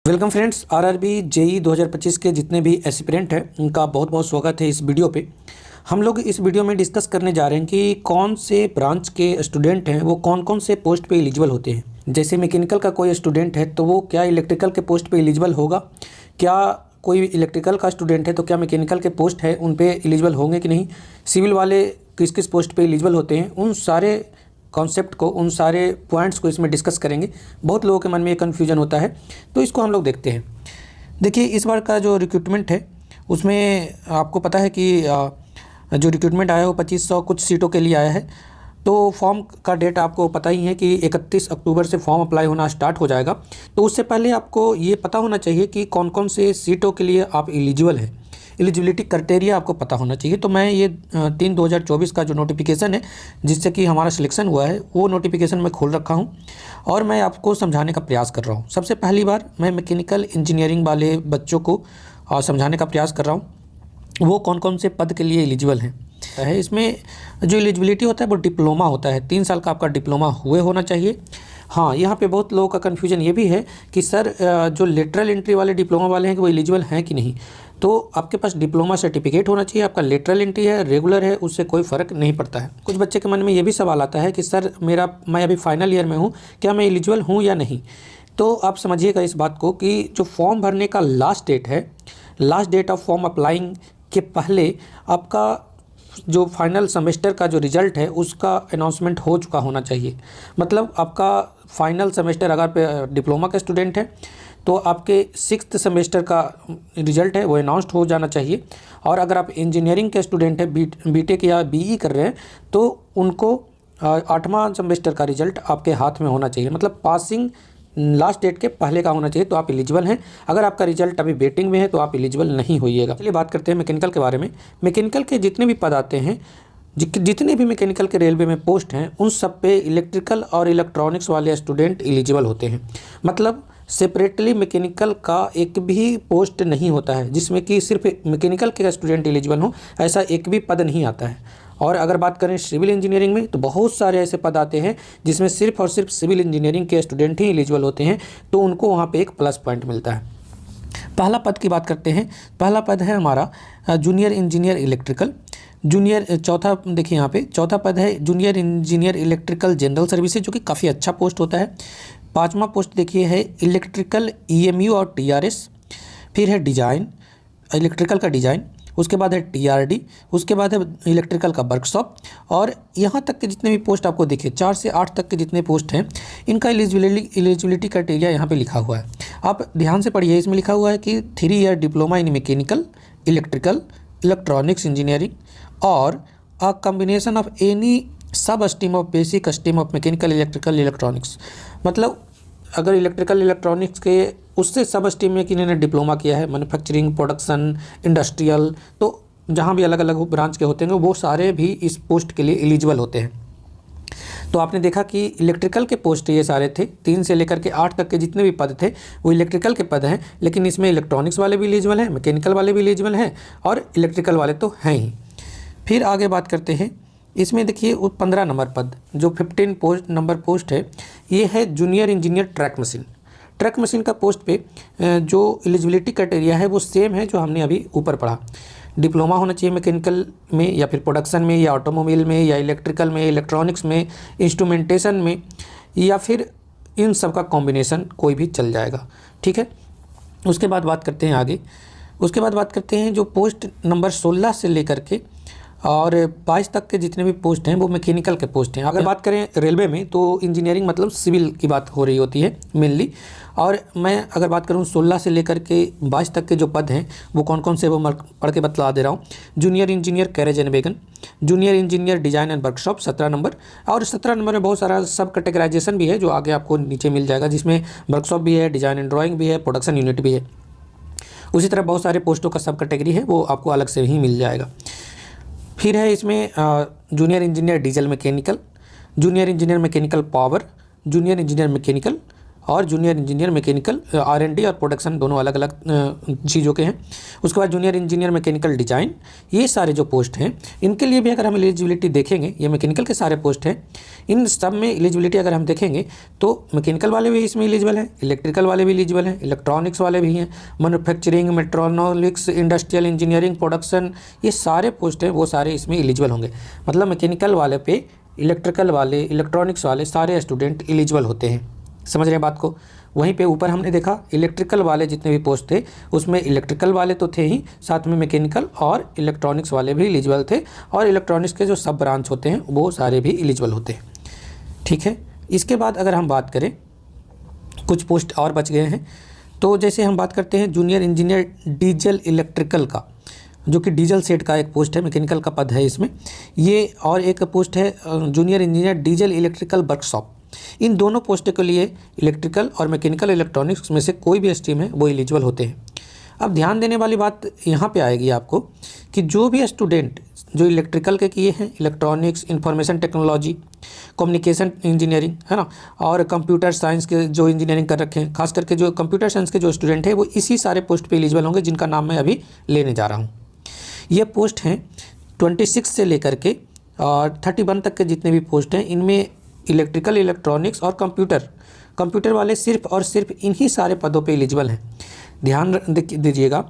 Welcome friends, RRB JE 2025 के जितने भी एस्पिरेंट हैं उनका बहुत बहुत स्वागत है इस वीडियो पे। हम लोग इस वीडियो में डिस्कस करने जा रहे हैं कि कौन से ब्रांच के स्टूडेंट हैं वो कौन कौन से पोस्ट पे एलिजिबल होते हैं। जैसे मैकेनिकल का कोई स्टूडेंट है तो वो क्या इलेक्ट्रिकल के पोस्ट पे एलिजिबल होगा, क्या कोई इलेक्ट्रिकल का स्टूडेंट है तो क्या मैकेनिकल के पोस्ट है उन पर एलिजिबल होंगे कि नहीं, सिविल वाले किस किस पोस्ट पर एलिजिबल होते हैं, उन सारे कॉन्सेप्ट को, उन सारे पॉइंट्स को इसमें डिस्कस करेंगे। बहुत लोगों के मन में ये कन्फ्यूजन होता है तो इसको हम लोग देखते हैं। देखिए, इस बार का जो रिक्रूटमेंट है उसमें आपको पता है कि जो रिक्रूटमेंट आया है वो 2500 कुछ सीटों के लिए आया है। तो फॉर्म का डेट आपको पता ही है कि 31 अक्टूबर से फॉर्म अप्लाई होना स्टार्ट हो जाएगा। तो उससे पहले आपको ये पता होना चाहिए कि कौन कौन से सीटों के लिए आप एलिजिबल हैं। एलिजिबिलिटी क्राइटेरिया आपको पता होना चाहिए। तो मैं ये 3/2024 का जो नोटिफिकेशन है जिससे कि हमारा सिलेक्शन हुआ है वो नोटिफिकेशन मैं खोल रखा हूँ और मैं आपको समझाने का प्रयास कर रहा हूँ। सबसे पहली बार मैं मैकेनिकल इंजीनियरिंग वाले बच्चों को समझाने का प्रयास कर रहा हूँ वो कौन कौन से पद के लिए एलिजिबल हैं। इसमें जो एलिजिबिलिटी होता है वो डिप्लोमा होता है, 3 साल का आपका डिप्लोमा हुए होना चाहिए। हाँ, यहाँ पे बहुत लोगों का कन्फ्यूजन ये भी है कि सर जो लेटरल एंट्री वाले डिप्लोमा वाले हैं कि वो एलिजिबल हैं कि नहीं। तो आपके पास डिप्लोमा सर्टिफिकेट होना चाहिए, आपका लेटरल एंट्री है, रेगुलर है, उससे कोई फ़र्क नहीं पड़ता है। कुछ बच्चे के मन में ये भी सवाल आता है कि सर मैं अभी फाइनल ईयर में हूँ, क्या मैं एलिजिबल हूँ या नहीं। तो आप समझिएगा इस बात को कि जो फॉर्म भरने का लास्ट डेट है, last date of form applying के पहले आपका जो फाइनल सेमेस्टर का जो रिज़ल्ट है उसका अनाउंसमेंट हो चुका होना चाहिए। मतलब आपका फाइनल सेमेस्टर अगर डिप्लोमा का स्टूडेंट है तो आपके 6th सेमेस्टर का रिज़ल्ट है वो अनाउंस्ड हो जाना चाहिए। और अगर आप इंजीनियरिंग के स्टूडेंट हैं, बीटेक या बीई कर रहे हैं, तो उनको 8वां सेमेस्टर का रिज़ल्ट आपके हाथ में होना चाहिए। मतलब पासिंग लास्ट डेट के पहले का होना चाहिए तो आप एलिजिबल हैं। अगर आपका रिजल्ट अभी वेटिंग में है तो आप एलिजिबल नहीं होइएगा। चलिए बात करते हैं मैकेनिकल के बारे में। मैकेनिकल के जितने भी पद आते हैं, जितने भी मैकेनिकल के रेलवे में पोस्ट हैं, उन सब पे इलेक्ट्रिकल और इलेक्ट्रॉनिक्स वाले स्टूडेंट एलिजिबल होते हैं। मतलब सेपरेटली मैकेनिकल का एक भी पोस्ट नहीं होता है जिसमें कि सिर्फ मैकेनिकल के स्टूडेंट एलिजिबल हों, ऐसा एक भी पद नहीं आता है। और अगर बात करें सिविल इंजीनियरिंग में तो बहुत सारे ऐसे पद आते हैं जिसमें सिर्फ और सिर्फ सिविल इंजीनियरिंग के स्टूडेंट ही एलिजिबल होते हैं, तो उनको वहाँ पे एक प्लस पॉइंट मिलता है। पहला पद की बात करते हैं। पहला पद है हमारा जूनियर इंजीनियर इलेक्ट्रिकल। चौथा देखिए, यहाँ पे चौथा पद है junior engineer electrical general services, जो कि काफ़ी अच्छा पोस्ट होता है। 5वां पोस्ट देखिए है इलेक्ट्रिकल ईएमयू और टीआरएस। फिर है डिज़ाइन, इलेक्ट्रिकल का डिज़ाइन। उसके बाद है टीआरडी, उसके बाद है इलेक्ट्रिकल का वर्कशॉप। और यहाँ तक के जितने भी पोस्ट आपको दिखे, 4 से 8 तक के जितने पोस्ट हैं, इनका एलिजिबिलिटी क्राइटेरिया यहाँ पे लिखा हुआ है। आप ध्यान से पढ़िए, इसमें लिखा हुआ है कि 3 year diploma in mechanical, electrical, electronics engineering और अ कम्बिनेशन ऑफ एनी सब stream of basic stream of mechanical, electrical, electronics. मतलब अगर इलेक्ट्रिकल इलेक्ट्रॉनिक्स के उससे सब स्ट्रीम में किन्होंने डिप्लोमा किया है, मैन्युफैक्चरिंग, प्रोडक्शन, इंडस्ट्रियल, तो जहाँ भी अलग अलग ब्रांच के होते हैं वो सारे भी इस पोस्ट के लिए एलिजिबल होते हैं। तो आपने देखा कि इलेक्ट्रिकल के पोस्ट ये सारे थे, 3 से लेकर के 8 तक के जितने भी पद थे वो इलेक्ट्रिकल के पद हैं, लेकिन इसमें इलेक्ट्रॉनिक्स वाले भी एलिजिबल हैं, मैकेनिकल वाले भी एलिजिबल हैं और इलेक्ट्रिकल वाले तो हैं ही। फिर आगे बात करते हैं। इसमें देखिए 15 नंबर पद, जो 15 नंबर पोस्ट है, ये है junior engineer track machine. Track machine का पोस्ट पे जो एलिजिबिलिटी क्राइटेरिया है वो सेम है जो हमने अभी ऊपर पढ़ा। डिप्लोमा होना चाहिए मैकेनिकल में या फिर प्रोडक्शन में या ऑटोमोबाइल में या इलेक्ट्रिकल में, इलेक्ट्रॉनिक्स में, इंस्ट्रूमेंटेशन में, या फिर इन सब का कॉम्बिनेशन कोई भी चल जाएगा। ठीक है, उसके बाद बात करते हैं आगे। उसके बाद बात करते हैं जो पोस्ट नंबर 16 से लेकर के और 22 तक के जितने भी पोस्ट हैं वो मैकेनिकल के पोस्ट हैं। अगर बात करें रेलवे में तो इंजीनियरिंग मतलब सिविल की बात हो रही होती है मेनली। और मैं अगर बात करूं 16 से लेकर के 22 तक के जो पद हैं वो कौन कौन से वो मैं पढ़ के बतला दे रहा हूं। Junior engineer carriage and wagon, junior engineer design and workshop 17 number. और 17 नंबर में बहुत सारा सब कैटेगराइजेशन भी है जो आगे आपको नीचे मिल जाएगा, जिसमें वर्कशॉप भी है, डिज़ाइन एंड ड्राइंग भी है, प्रोडक्शन यूनिट भी है। उसी तरह बहुत सारे पोस्टों का सब कैटेगरी है वो आपको अलग से ही मिल जाएगा। फिर है इसमें junior engineer diesel mechanical, junior engineer mechanical power, junior engineer mechanical और जूनियर इंजीनियर मैकेनिकल R&D और प्रोडक्शन दोनों अलग अलग चीज़ों के हैं। उसके बाद जूनियर इंजीनियर मैकेनिकल डिजाइन, ये सारे जो पोस्ट हैं इनके लिए भी अगर हम एलिजिबिलिटी देखेंगे, ये मैकेनिकल के सारे पोस्ट हैं, इन सब में एलिजिबिलिटी अगर हम देखेंगे तो मैकेनिकल वाले भी इसमें एलिजिबल हैं, इलेक्ट्रिकल वाले भी एलिजिबल हैं, इलेक्ट्रॉनिक्स वाले भी हैं, मैन्युफैक्चरिंग, मेट्रोनॉमिक्स, इंडस्ट्रियल इंजीनियरिंग, प्रोडक्शन, ये सारे पोस्ट हैं वो सारे इसमें एलिजिबल होंगे। मतलब मैकेनिकल वाले पे इलेक्ट्रिकल वाले, इलेक्ट्रॉनिक्स वाले सारे स्टूडेंट एलिजिबल होते हैं। समझ रहे हैं बात को। वहीं पे ऊपर हमने देखा इलेक्ट्रिकल वाले जितने भी पोस्ट थे उसमें इलेक्ट्रिकल वाले तो थे ही, साथ में मैकेनिकल और इलेक्ट्रॉनिक्स वाले भी एलिजिबल थे, और इलेक्ट्रॉनिक्स के जो सब ब्रांच होते हैं वो सारे भी एलिजिबल होते हैं। ठीक है, इसके बाद अगर हम बात करें कुछ पोस्ट और बच गए हैं, तो जैसे हम बात करते हैं जूनियर इंजीनियर डीजल इलेक्ट्रिकल का, जो कि डीजल सेट का एक पोस्ट है, मैकेनिकल का पद है इसमें ये, और एक पोस्ट है junior engineer diesel electrical workshop. इन दोनों पोस्टों के लिए इलेक्ट्रिकल और मैकेनिकल इलेक्ट्रॉनिक्स में से कोई भी स्ट्रीम है वो एलिजिबल होते हैं। अब ध्यान देने वाली बात यहाँ पे आएगी आपको कि जो भी स्टूडेंट जो इलेक्ट्रिकल के किए हैं, electronics, information technology, communication engineering, है ना, और कंप्यूटर साइंस के जो इंजीनियरिंग कर रखे हैं, खास करके जो कंप्यूटर साइंस के जो स्टूडेंट हैं वो इसी सारे पोस्ट पे एलिजिबल होंगे जिनका नाम मैं अभी लेने जा रहा हूँ। ये पोस्ट हैं 26 से लेकर के और 31 तक के जितने भी पोस्ट हैं इनमें इलेक्ट्रिकल, इलेक्ट्रॉनिक्स और कंप्यूटर वाले सिर्फ और सिर्फ इन्हीं सारे पदों पे एलिजिबल हैं। ध्यान दीजिएगा,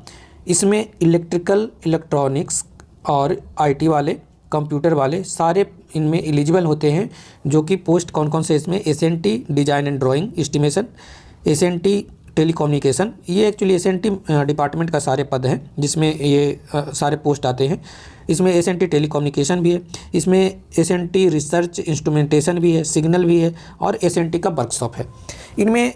इसमें इलेक्ट्रिकल, इलेक्ट्रॉनिक्स और IT वाले, कंप्यूटर वाले सारे इनमें एलिजिबल होते हैं। जो कि पोस्ट कौन कौन से इसमें SNT design and drawing estimation, SNT telecommunication, ये एक्चुअली SNT डिपार्टमेंट का सारे पद हैं जिसमें ये सारे पोस्ट आते हैं। इसमें SNT टेलीकम्युनिकेशन भी है, इसमें SNT रिसर्च इंस्ट्रूमेंटेशन भी है, सिग्नल भी है, और SNT का वर्कशॉप है। इनमें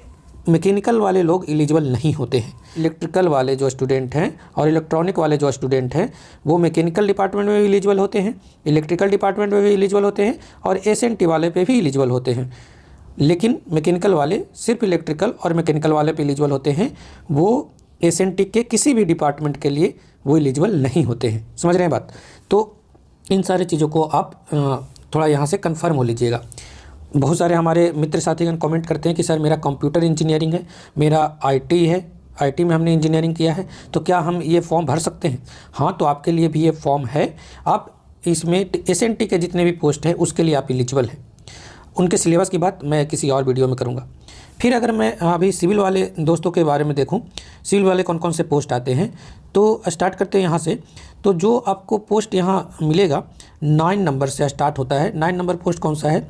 मैकेनिकल वाले लोग एलिजिबल नहीं होते हैं। इलेक्ट्रिकल वाले जो स्टूडेंट हैं और इलेक्ट्रॉनिक वाले जो स्टूडेंट हैं वो मैकेनिकल डिपार्टमेंट में भी एलिजिबल होते हैं, इलेक्ट्रिकल डिपार्टमेंट में भी एलिजिबल होते हैं, और SNT वाले पे भी एलिजिबल होते हैं। लेकिन मैकेनिकल वाले सिर्फ इलेक्ट्रिकल और मैकेनिकल वाले पे एलिजिबल होते हैं, वो SNT के किसी भी डिपार्टमेंट के लिए वो एलिजिबल नहीं होते हैं। समझ रहे हैं बात। तो इन सारी चीज़ों को आप थोड़ा यहाँ से कंफर्म हो लीजिएगा। बहुत सारे हमारे मित्र साथीगण कमेंट करते हैं कि सर मेरा कंप्यूटर इंजीनियरिंग है, मेरा IT है, IT में हमने इंजीनियरिंग किया है, तो क्या हम ये फॉर्म भर सकते हैं? हाँ, तो आपके लिए भी ये फॉर्म है। आप इसमें SNT के जितने भी पोस्ट हैं उसके लिए आप एलिजिबल हैं। उनके सिलेबस की बात मैं किसी और वीडियो में करूँगा। फिर अगर मैं अभी सिविल वाले दोस्तों के बारे में देखूं, सिविल वाले कौन कौन से पोस्ट आते हैं, तो स्टार्ट करते हैं यहाँ से। तो जो आपको पोस्ट यहाँ मिलेगा 9 नंबर से स्टार्ट होता है। 9 नंबर पोस्ट कौन सा है?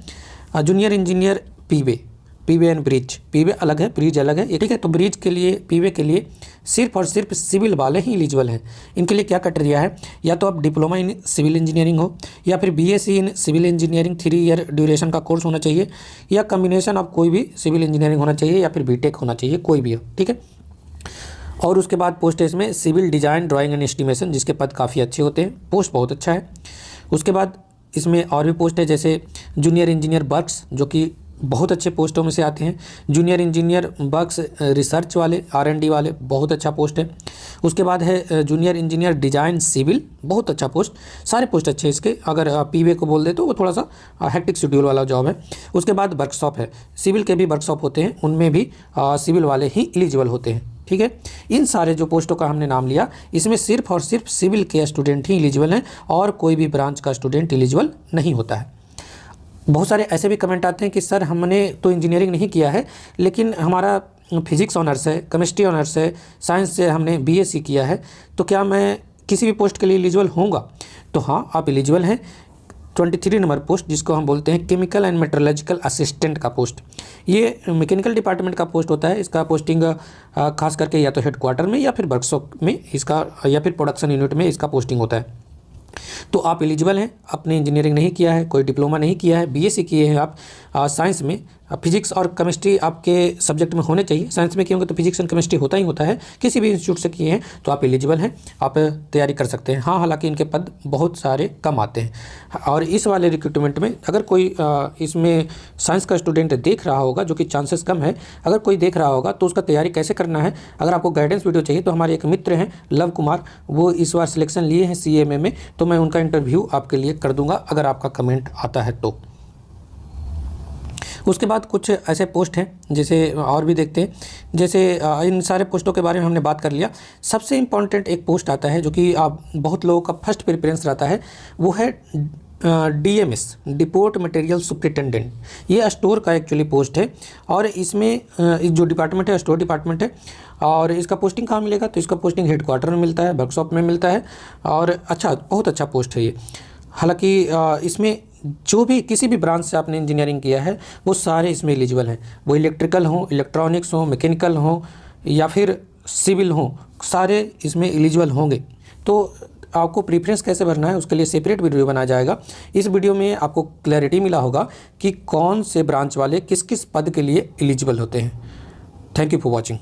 Junior engineer P way and bridge. P way अलग है, ब्रिज अलग है, ठीक है। तो ब्रिज के लिए, पीवे के लिए सिर्फ और सिर्फ सिविल वाले ही एलिजिबल हैं। इनके लिए क्या क्राइटेरिया है? या तो आप डिप्लोमा इन सिविल इंजीनियरिंग हो, या फिर BSc in civil engineering 3 year duration का कोर्स होना चाहिए, या कम्बिनेशन ऑफ कोई भी सिविल इंजीनियरिंग होना चाहिए, या फिर BTech होना चाहिए, कोई भी हो, ठीक है। और उसके बाद पोस्ट है इसमें civil design drawing and estimation, जिसके पद काफ़ी अच्छे होते हैं, पोस्ट बहुत अच्छा है। उसके बाद इसमें और भी पोस्ट है, जैसे जूनियर इंजीनियर वर्क्स, जो कि बहुत अच्छे पोस्टों में से आते हैं। जूनियर इंजीनियर वर्क्स रिसर्च वाले, R&D वाले, बहुत अच्छा पोस्ट है। उसके बाद है जूनियर इंजीनियर डिज़ाइन सिविल, बहुत अच्छा पोस्ट, सारे पोस्ट अच्छे हैं इसके। अगर पीवे को बोल दे तो वो थोड़ा सा हेक्टिक शेड्यूल वाला जॉब है। उसके बाद वर्कशॉप है, सिविल के भी वर्कशॉप होते हैं, उनमें भी सिविल वाले ही एलिजिबल होते हैं, ठीक है। इन सारे जो पोस्टों का हमने नाम लिया, इसमें सिर्फ और सिर्फ सिविल के स्टूडेंट ही एलिजिबल हैं, और कोई भी ब्रांच का स्टूडेंट एलिजिबल नहीं होता है। बहुत सारे ऐसे भी कमेंट आते हैं कि सर हमने तो इंजीनियरिंग नहीं किया है, लेकिन हमारा फिजिक्स ऑनर्स है, केमिस्ट्री ऑनर्स है, साइंस से हमने BSc किया है, तो क्या मैं किसी भी पोस्ट के लिए एलिजिबल होऊंगा? तो हाँ, आप एलिजिबल हैं। 23 नंबर पोस्ट, जिसको हम बोलते हैं केमिकल एंड मेट्रोलॉजिकल असिस्टेंट का पोस्ट, ये मैकेनिकल डिपार्टमेंट का पोस्ट होता है। इसका पोस्टिंग खास करके या तो हेडक्वार्टर में, या फिर वर्कशॉप में इसका, या फिर प्रोडक्शन यूनिट में इसका पोस्टिंग होता है। तो आप एलिजिबल हैं। आपने इंजीनियरिंग नहीं किया है, कोई डिप्लोमा नहीं किया है, BSc किए हैं आप साइंस में, फिजिक्स और केमिस्ट्री आपके सब्जेक्ट में होने चाहिए। साइंस में किए होंगे तो फिजिक्स एंड केमिस्ट्री होता ही होता है, किसी भी इंस्टीट्यूट से किए हैं तो आप एलिजिबल हैं, आप तैयारी कर सकते हैं। हाँ, हालांकि इनके पद बहुत सारे कम आते हैं। और इस वाले रिक्रूटमेंट में अगर कोई इसमें साइंस का स्टूडेंट देख रहा होगा, जो कि चांसेस कम है, अगर कोई देख रहा होगा तो उसका तैयारी कैसे करना है, अगर आपको गाइडेंस वीडियो चाहिए तो हमारे एक मित्र हैं लव कुमार, वो इस बार सिलेक्शन लिए हैं CMA में, तो मैं उनका इंटरव्यू आपके लिए कर दूंगा अगर आपका कमेंट आता है तो। उसके बाद कुछ ऐसे पोस्ट हैं जैसे और भी देखते हैं, जैसे इन सारे पोस्टों के बारे में हमने बात कर लिया। सबसे इम्पॉर्टेंट एक पोस्ट आता है जो कि आप बहुत लोगों का फर्स्ट प्रेफरेंस रहता है, वो है DMS, डिपोर्ट मटेरियल सुपरिटेंडेंट। ये स्टोर का एक्चुअली पोस्ट है और इसमें जो डिपार्टमेंट है स्टोर डिपार्टमेंट है। और इसका पोस्टिंग कहाँ मिलेगा, तो इसका पोस्टिंग हेडक्वार्टर में मिलता है, वर्कशॉप में मिलता है। और अच्छा, बहुत अच्छा पोस्ट है ये। हालांकि इसमें जो भी किसी भी ब्रांच से आपने इंजीनियरिंग किया है वो सारे इसमें एलिजिबल हैं, वो इलेक्ट्रिकल हो, इलेक्ट्रॉनिक्स हो, मैकेनिकल हो या फिर सिविल हो, सारे इसमें एलिजिबल होंगे। तो आपको प्रीफरेंस कैसे भरना है उसके लिए सेपरेट वीडियो बनाया जाएगा। इस वीडियो में आपको क्लैरिटी मिला होगा कि कौन से ब्रांच वाले किस किस पद के लिए एलिजिबल होते हैं। Thank you for watching.